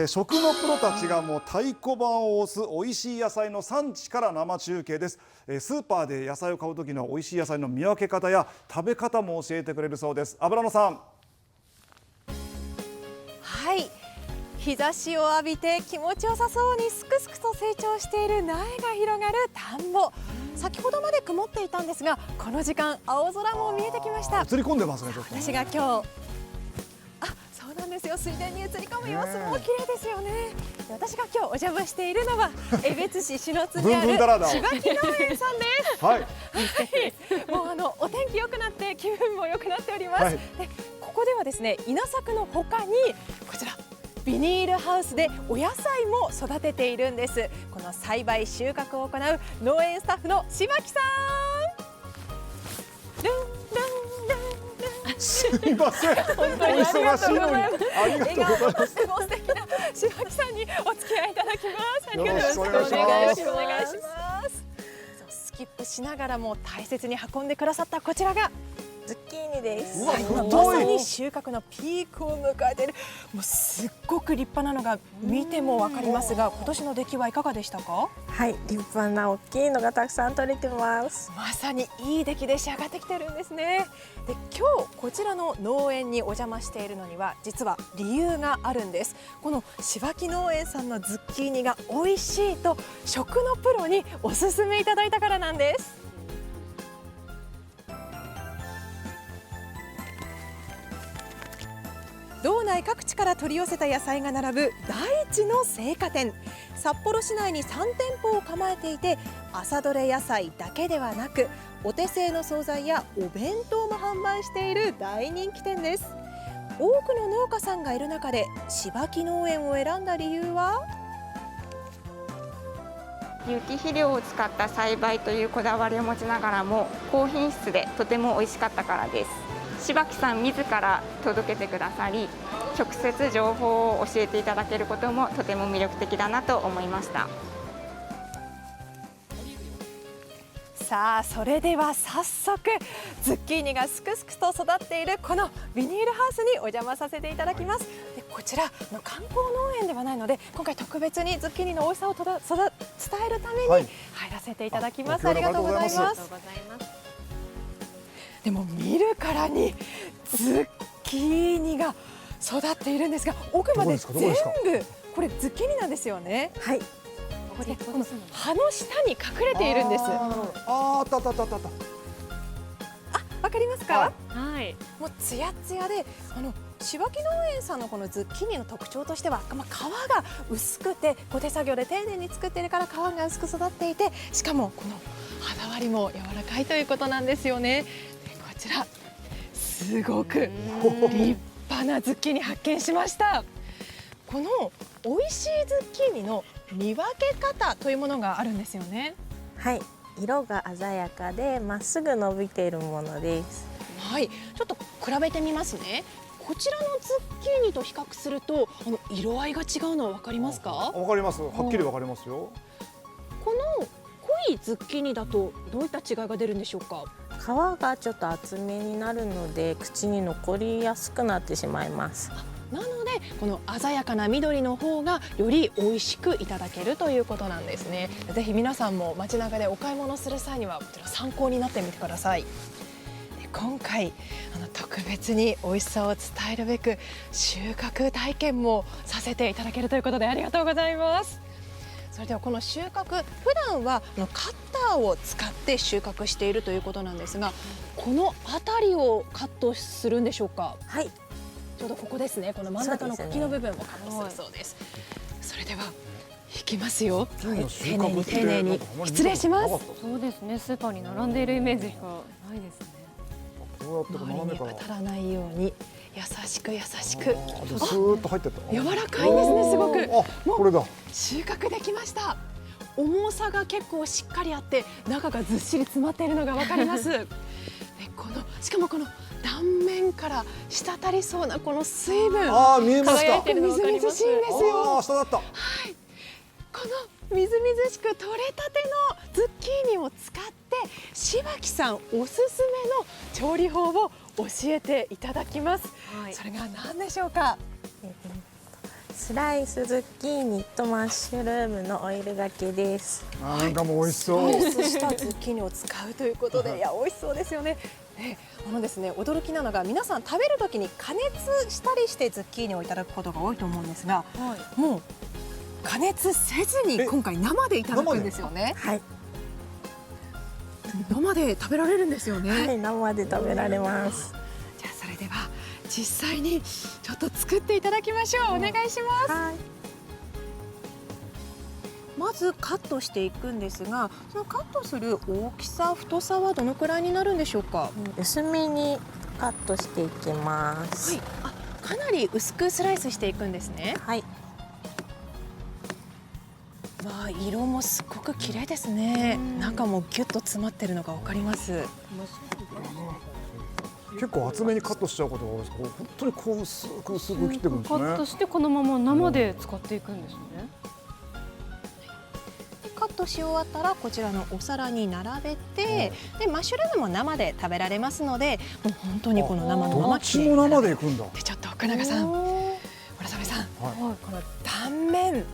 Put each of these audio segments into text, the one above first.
食のプロたちがもう太鼓判を押す美味しい野菜の産地から生中継です。スーパーで野菜を買う時の美味しい野菜の見分け方や食べ方も教えてくれるそうです。油野さん。はい、日差しを浴びて気持ちよさそうにすくすくと成長している苗が広がる田んぼ。先ほどまで曇っていたんですが、この時間青空も見えてきました。映り込んでますね。ちょっと私が今日そうなんですよ、水田に映り込む様子も綺麗ですよね。私が今日お邪魔しているのは江別市篠津にあるブンブンだらだ柴木農園さんです。はい、もうお天気良くなって気分も良くなっております、はい、でここではですね、稲作の他にこちらビニールハウスでお野菜も育てているんです。この栽培収穫を行う農園スタッフの柴木さん。ルンルンルンルン。すいません。本当にお忙しいのにありがとうございます。笑顔とっても素敵な柴木さんにお付き合いいただきます。よろしくお願いします。よろしくお願いします。そうスキップしながらも大切に運んでくださったこちらがズッキーニです。今まさに収穫のピークを迎えている、もうすっごく立派なのが見てもわかりますが、今年の出来はいかがでしたか？はい、立派な大きいのがたくさん取れてます。まさにいい出来で仕上がってきてるんですね。で、今日こちらの農園にお邪魔しているのには実は理由があるんです。この柴木農園さんのズッキーニが美味しいと食のプロにお勧めいただいたからなんです。道内各地から取り寄せた野菜が並ぶ大地の青果店。札幌市内に3店舗を構えていて、朝どれ野菜だけではなくお手製の惣菜やお弁当も販売している大人気店です。多くの農家さんがいる中で柴木農園を選んだ理由は、有機肥料を使った栽培というこだわりを持ちながらも高品質でとても美味しかったからです。柴木さん自ら届けてくださり、直接情報を教えていただけることもとても魅力的だなと思いました。さあ、それでは早速ズッキーニがすくすくと育っているこのビニールハウスにお邪魔させていただきます。でこちらの観光農園ではないので、今回特別にズッキーニの美味しさを伝えるために入らせていただきます。ありがとうございます。でも見るからにズッキーニが育っているんですが、奥まで全部これズッキーニなんですよね。はい。この葉の下に隠れているんです。あったあったあったあった。わかりますか？はい。もうツヤツヤで、柴木農園さんのこのズッキーニの特徴としては、皮が薄くて手作業で丁寧に作っているから皮が薄く育っていて、しかもこの肌割りも柔らかいということなんですよね。こちらすごく立派なズッキーニ発見しました。この美味しいズッキーニの見分け方というものがあるんですよね。はい、色が鮮やかでまっすぐ伸びているものです。はい、ちょっと比べてみますね。こちらのズッキーニと比較すると色合いが違うのは分かりますか？わかります。はっきりわかりますよ。この濃いズッキーニだとどういった違いが出るんでしょうか？皮がちょっと厚めになるので口に残りやすくなってしまいます。なのでこの鮮やかな緑の方がより美味しくいただけるということなんですね。ぜひ皆さんも街中でお買い物する際にはこちら参考になってみてください。で今回特別に美味しさを伝えるべく収穫体験もさせていただけるということでありがとうございます。それではこの収穫、普段はカッターを使って収穫しているということなんですが、この辺りをカットするんでしょうか？はい、ちょうどここですね。この真ん中の茎の部分をカットするそうです。それでは引きますよ。丁寧に丁寧に失礼します。そうですね。スーパーに並んでいるイメージしかないですね。こうやって周りに当たらないように優しく優しく。スーッと入ってった。柔らかいんですね。すごく。もうこれだ。収穫できました。重さが結構しっかりあって中がずっしり詰まっているのがわかります。でしかもこの断面から滴りそうなこの水分、見えました。輝いてるの分かります。みずみずしいんですよ。下だった。はい。このみずみずしく取れたてのズッキーニを使って柴木さんおすすめの調理法を教えていただきます。はい、それが何でしょうか？スライスズッキーニとマッシュルームのオイルがけです。なんかもう美味しそう。スライスしたズッキーニを使うということで、いや美味しそうですよね。ですね、驚きなのが皆さん食べるときに加熱したりしてズッキーニをいただくことが多いと思うんですが、もう加熱せずに今回生でいただくんですよね。はい。生で食べられるんですよね。はい、生で食べられます。じゃあそれでは実際にちょっと作っていただきましょう。お願いします。はい。まずカットしていくんですが、そのカットする大きさ、太さはどのくらいになるんでしょうか。薄めにカットしていきます。はい、かなり薄くスライスしていくんですね。はい。わあ、色もすごく綺麗ですね。中もギュッと詰まってるのがわかります。結構厚めにカットしちゃうことが多いです。本当にこう薄く切っていくんですね。カットしてこのまま生で使っていくんですね。カットし終わったらこちらのお皿に並べて、でマッシュルームも生で食べられますので、もう本当にこの生のまどまっちも生でいくんだ。でちょっと奥永さん、村雨さん、この断面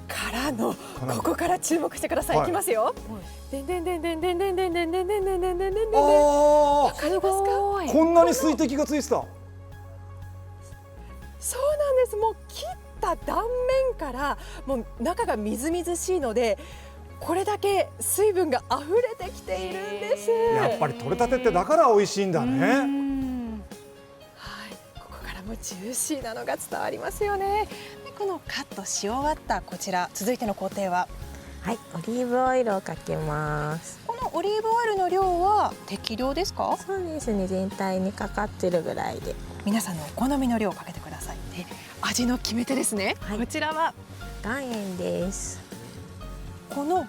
からのここから注目してください。いきますよ。でんでんでんでんでんでんでんでんでんでんでんでんでんでんでん。わかりますか？こんなに水滴がついてた。そうなんです。もう切った断面からもう中がみずみずしいので、これだけ水分が溢れてきているんです。やっぱり取れたてってだから美味しいんだね。はい、ここからもジューシーなのが伝わりますよね。でこのカットし終わったこちら、続いての工程は、はい、オリーブオイルをかけます。このオリーブオイルの量は適量ですか？そうですね、全体にかかってるぐらいで。皆さんのお好みの量をかけてください。で味の決め手ですね。はい、こちらは岩塩です。この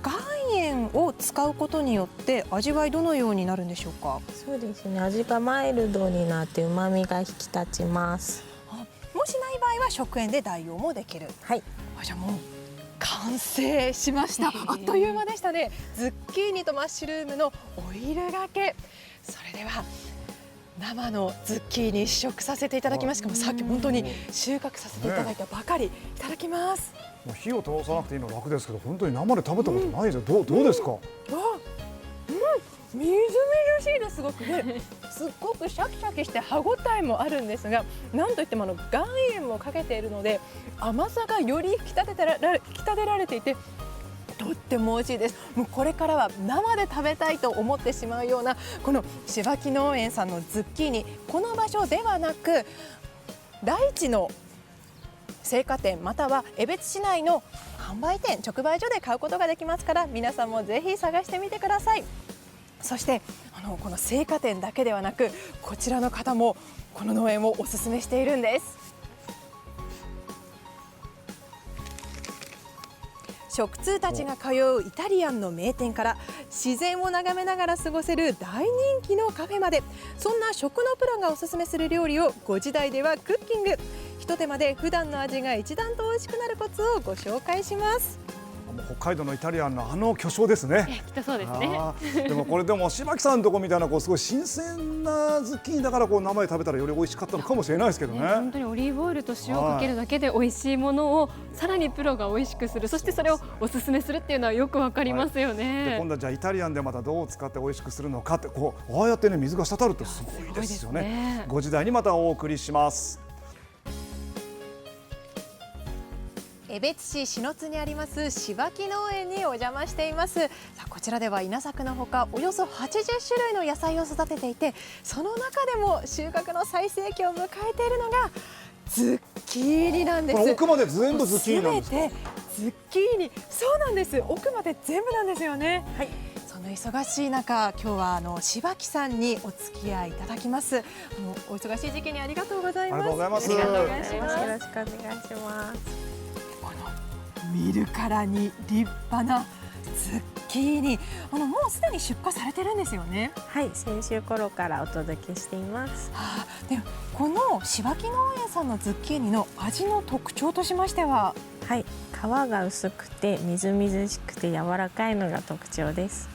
岩塩を使うことによって味わいどのようになるんでしょうか？そうですね、味がマイルドになって旨味が引き立ちます。もしない場合は食塩で代用もできる。はい。じゃあもう完成しました。あっという間でしたね。ズッキーニとマッシュルームのオイルがけ。それでは生のズッキーニ試食させていただきます。しかもさっき本当に収穫させていただいたばかり。いただきます。もう火を通さなくていいの楽ですけど、本当に生で食べたことないですよ。どうですか？みずみずしいです。すごくね、すっごくシャキシャキして歯ごたえもあるんですが、なんといっても岩塩もかけているので甘さがより引き立てられていて、とっても美味しいです。もうこれからは生で食べたいと思ってしまうようなこの柴木農園さんのズッキーニ、この場所ではなく大地の青果店または江別市内の販売店、直売所で買うことができますから、皆さんもぜひ探してみてください。そしてこの青果店だけではなく、こちらの方もこの農園をおすすめしているんです。食通たちが通うイタリアンの名店から、自然を眺めながら過ごせる大人気のカフェまで、そんな食のプロがおすすめする料理を5時台ではクッキング。ひと手間で普段の味が一段と美味しくなるコツをご紹介します。北海道のイタリアンの巨匠ですね。きっとそうですね。でもこれでも柴木さんのとこみたいなすごい新鮮なズッキーニだから生で食べたらより美味しかったのかもしれないですけどね。本当にオリーブオイルと塩をかけるだけで美味しいものをさらにプロが美味しくする、そしてそれをおすすめするっていうのはよくわかりますよね。で今度はじゃあイタリアンでまたどう使って美味しくするのかって、ああやってね水が滴るってすごいですよね。5時台にまたお送りします。江別市篠津にあります柴木農園にお邪魔しています。さあこちらでは稲作のほかおよそ80種類の野菜を育てていて、その中でも収穫の最盛期を迎えているのがズッキーニなんです。奥まで全部ズッキーニなんですか？全てズッキーニ、そうなんです。奥まで全部なんですよね。はい。その忙しい中、今日は柴木さんにお付き合いいただきます。お忙しい時期にありがとうございます。ありがとうございます。ありがとうございます。よろしくお願いします。見るからに立派なズッキーニ、もうすでに出荷されてるんですよね。はい、先週頃からお届けしています。でこの柴木農園さんのズッキーニの味の特徴としましては、はい、皮が薄くてみずみずしくて柔らかいのが特徴です。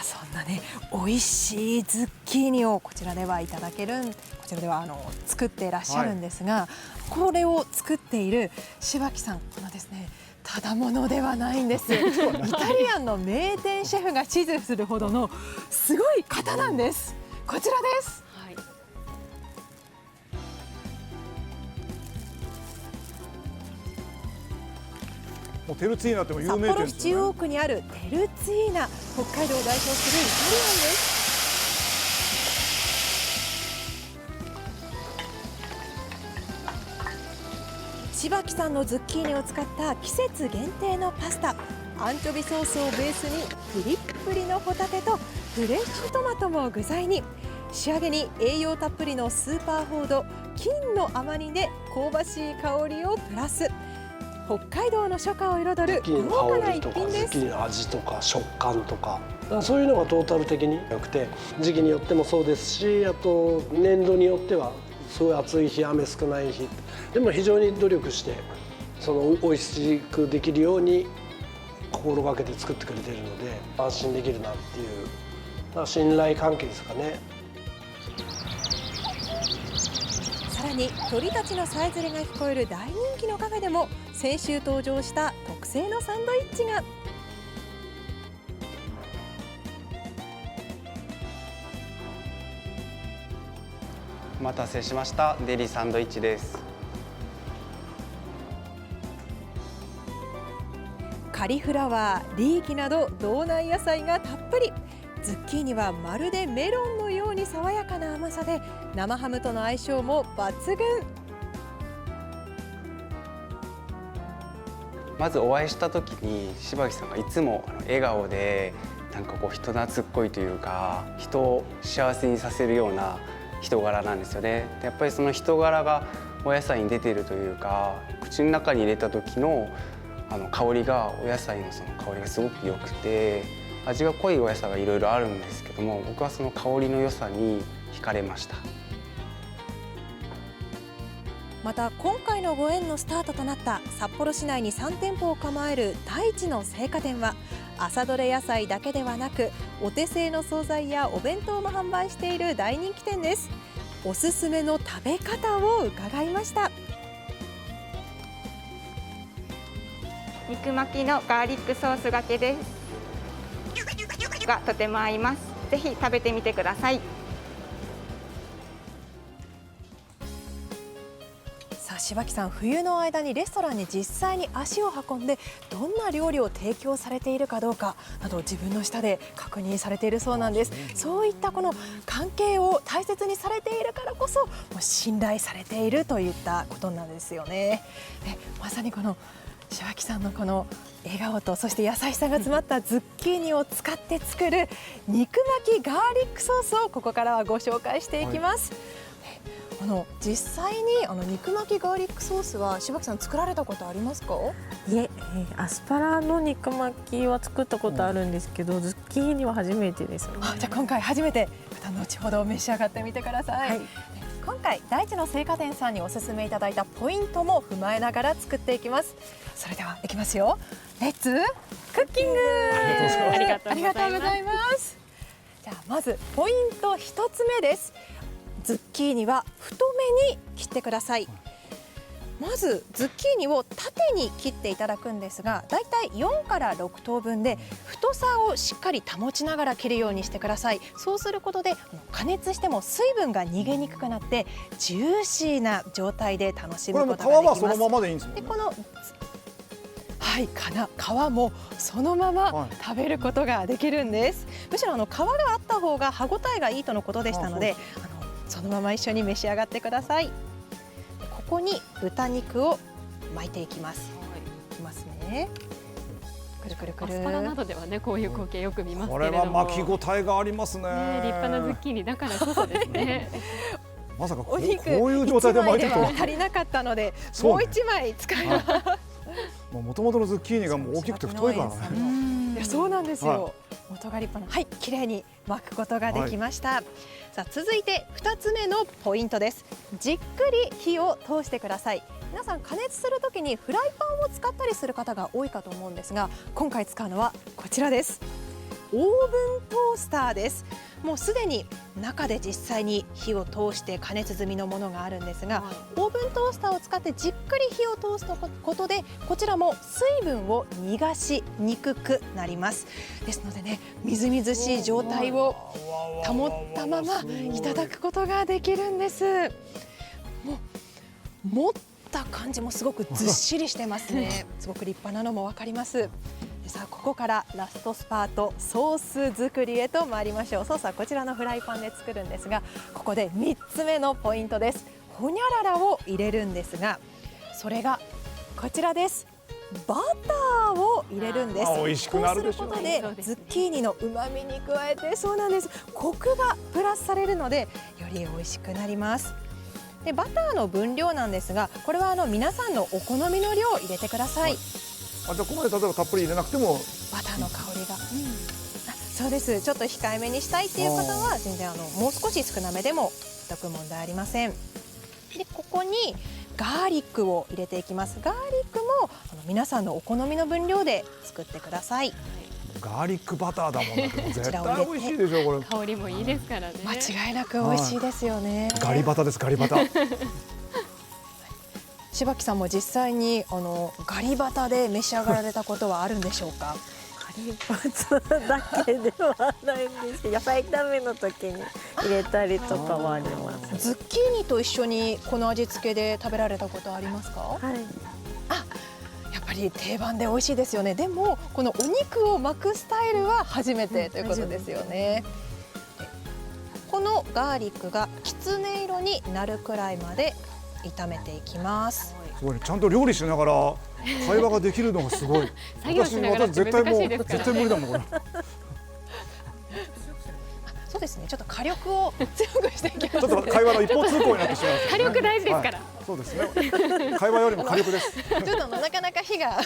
そんなね美味しいズッキーニをこちらではいただけるこちらでは作っていらっしゃるんですが、これを作っている柴木さんですね、ただものではないんです。イタリアンの名店シェフが指示するほどのすごい方なんです。こちらです。はい、もうテルツィーナっても有名札幌店ですよね。市中央区にあるテルツィーナ、北海道を代表するイタリアンです。柴木さんのズッキーニを使った季節限定のパスタ、アンチョビソースをベースにプリップリのホタテとフレッシュトマトも具材に、仕上げに栄養たっぷりのスーパーフード金の甘煮で香ばしい香りをプラス。北海道の初夏を彩る豪華な一品です。ズッキーニの味とか食感とか、そういうのがトータル的に良くて、時期によってもそうですし、あと年度によってはすごい暑い日、雨少ない日でも非常に努力して美味しくできるように心がけて作ってくれているので、安心できるなっていう、だから信頼関係ですかね。さらに鳥たちのさえずりが聞こえる大人気のカフェでも先週登場した特製のサンドイッチが。お待たせしました。デリーサンドイッチです。カリフラワー、リーキなど道内野菜がたっぷり。ズッキーニはまるでメロンのように爽やかな甘さで、生ハムとの相性も抜群。まずお会いした時に柴木さんがいつも笑顔で、なんかこう人懐っこいというか、人を幸せにさせるような人柄なんですよね。でやっぱりその人柄がお野菜に出ているというか、口の中に入れた時の香りが、お野菜のその香りがすごく良くて、味が濃いお野菜がいろいろあるんですけども、僕はその香りの良さに惹かれました。また今回のご縁のスタートとなった札幌市内に3店舗を構える太一の青果店は、朝どれ野菜だけではなくお手製の惣菜やお弁当も販売している大人気店です。おすすめの食べ方を伺いました。肉巻きのガーリックソースがけです。がとても合います。ぜひ食べてみてください。さあ柴木さん、冬の間にレストランに実際に足を運んでどんな料理を提供されているかどうかなど自分の舌で確認されているそうなんです。そういったこの関係を大切にされているからこそ、もう信頼されているといったことなんですよね。まさにこの柴木さんのこの笑顔と、そして優しさが詰まったズッキーニを使って作る肉巻きガーリックソースをここからはご紹介していきます。実際に肉巻きガーリックソースは柴木さん作られたことありますか？いえ、アスパラの肉巻きは作ったことあるんですけど、ズッキーニは初めてですね。じゃあ今回初めて、また後ほど召し上がってみてください。はい、今回大地の青果店さんにお勧めいただいたポイントも踏まえながら作っていきます。それではいきますよ。レッツクッキング。ありがとうございます。ありがとうございます。じゃあまずポイント1つ目です。ズッキーニは太めに切ってください。まずズッキーニを縦に切っていただくんですが、だいたい4から6等分で太さをしっかり保ちながら切るようにしてください。そうすることで加熱しても水分が逃げにくくなってジューシーな状態で楽しむことができます。これも皮はそのままでいいんですもんね。でこの皮もそのまま食べることができるんです。むしろ皮があった方が歯ごたえがいいとのことでしたので、そのまま一緒に召し上がってください。ここに豚肉を巻いていきます。いきますね。くるくるくる。アスパラなどではね、こういう光景よく見ますけこれども。れは巻き応えがありますね。立派なズッキーニだからこそですね。まさかこお肉ういう状態で巻いてるとは。足りなかったので、もう1枚使います。もともとのズッキーニがもう大きくて太いからね。いや、そうなんですよ。元が立派な、はい、綺麗に巻くことができました。さあ続いて2つ目のポイントです。じっくり火を通してください。皆さん加熱するときにフライパンを使ったりする方が多いかと思うんですが、今回使うのはこちらです。オーブントースターです。もうすでに中で実際に火を通して加熱済みのものがあるんですが、オーブントースターを使ってじっくり火を通すことでこちらも水分を逃がしにくくなります。ですのでね、みずみずしい状態を保ったままいただくことができるんです。もう持った感じもすごくずっしりしてますね。すごく立派なのもわかります。さあここからラストスパート、ソース作りへと参りましょう。ソースはこちらのフライパンで作るんですが、ここで3つ目のポイントです。ホニャララを入れるんですが、それがこちらです。バターを入れるんです。美味しくなるでしょう。こうすることでズッキーニの旨味に加えて、そうなんです、コクがプラスされるのでより美味しくなります。でバターの分量なんですが、これは皆さんのお好みの量を入れてください。じゃあここまで例えばたっぷり入れなくてもバターの香りが、そうです。ちょっと控えめにしたいっていう方は全然もう少し少なめでも全く問題ありません。でここにガーリックを入れていきます。ガーリックも皆さんのお好みの分量で作ってください。ガーリックバターだもんね。絶対美味しいでしょこれ。香りもいいですからね。間違いなく美味しいですよね。ガリバタです、ガリバタ。柴木さんも実際にガリバタで召し上がられたことはあるんでしょうか。ガリバタだけではないんですけど、野菜炒めの時に入れたりとかはあります。ズッキーニと一緒にこの味付けで食べられたことありますか。はい。やっぱり定番で美味しいですよね。でもこのお肉を巻くスタイルは初めてということですよね。このガーリックがきつね色になるくらいまで炒めていきます。すごいね、ちゃんと料理しながら会話ができるのがすごい。作業しながらって絶対もう難しいですからね。絶対無理だもんこれ。そうですね。ちょっと火力を強くしていきますちょっと会話の一方通行になってしまいます、ね。火力大事ですから。そうですね。会話よりも火力です。ちょっとなかなか火が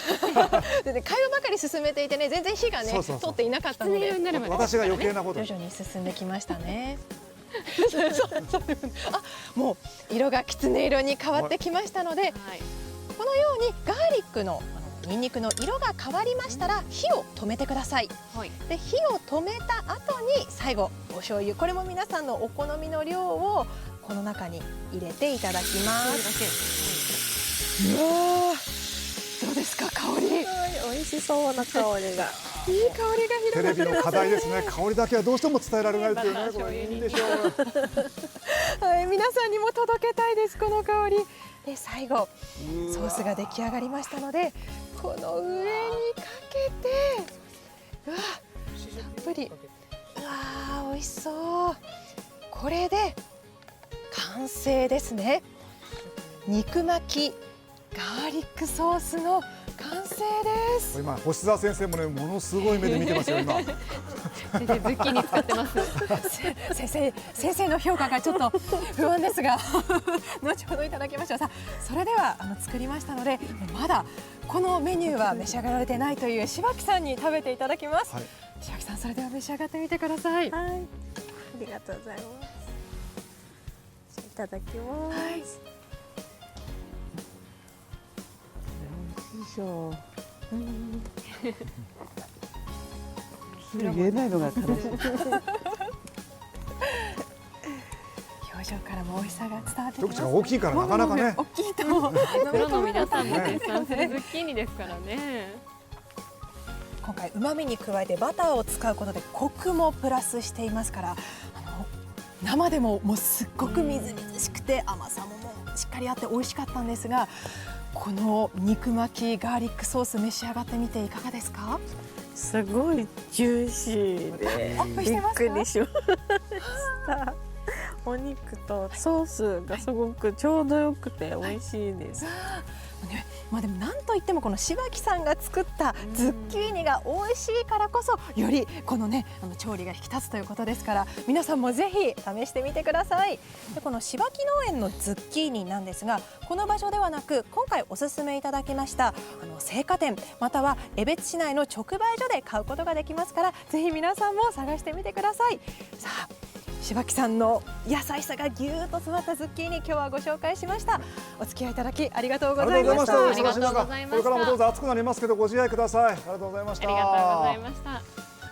で会話ばかり進めていてね、全然火がね通っていなかったので、私が余計なこと。徐々に進んできましたね。もう色がきつね色に変わってきましたので、このようにガーリックのニンニクの色が変わりましたら火を止めてください。で火を止めた後に最後お醤油、これも皆さんのお好みの量をこの中に入れていただきます。うわー、どうですか香り。美味しそうな香りが。いい香りが広テレビの課題ですね。香りだけはどうしても伝えられないっていうね。これいいんでしょう。はい、皆さんにも届けたいです、この香り。で最後ソースが出来上がりましたので、この上にかけて、うわたっぷり、うわ美味しそう。これで完成ですね。肉巻きガーリックソースの完成です。今星沢先生もね、ものすごい目で見てますよ今。先生ズッキーニ使ってます。先生の評価がちょっと不安ですが後ほどいただきましょう。さあそれでは作りましたので、まだこのメニューは召し上がられてないという柴木さんに食べていただきます。はい、柴木さん、それでは召し上がってみてください。はい、ありがとうございます。いただきます。はい、そう。言えないのが楽しい。表情からも美味しさが伝わってきます。一口が大きいからなかなかね。大きいとプロの皆さんも絶賛するズッキーニですからね。今回旨味に加えてバターを使うことでコクもプラスしていますから、生でももうすっごくみずみずしくて甘さもしっかりあって美味しかったんですが、この肉巻きガーリックソース召し上がってみていかがですか。すごいジューシーでびっくりしました。お肉とソースがすごくちょうどよくて美味しいです。まあでもなんといってもこの柴木さんが作ったズッキーニが美味しいからこそ、よりこのね調理が引き立つということですから、皆さんもぜひ試してみてください。でこの柴木農園のズッキーニなんですが、この場所ではなく今回おすすめいただきました青果店または江別市内の直売所で買うことができますから、ぜひ皆さんも探してみてください。さあ柴木さんの野菜さがぎゅーっと詰まったズッキーニ、今日はご紹介しました。お付き合いいただきありがとうございました。これからもどうぞ暑くなりますけどご自愛ください。ありがとうございました。ありがとうございました。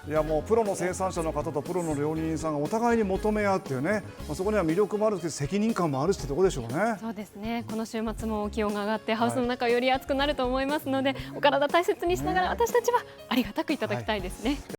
いやもうプロの生産者の方とプロの料理人さんがお互いに求め合うっていうね、そこには魅力もあるけど責任感もあるってところでしょうね。そうですね。この週末も気温が上がってハウスの中より暑くなると思いますので、お体大切にしながら私たちはありがたくいただきたいですね。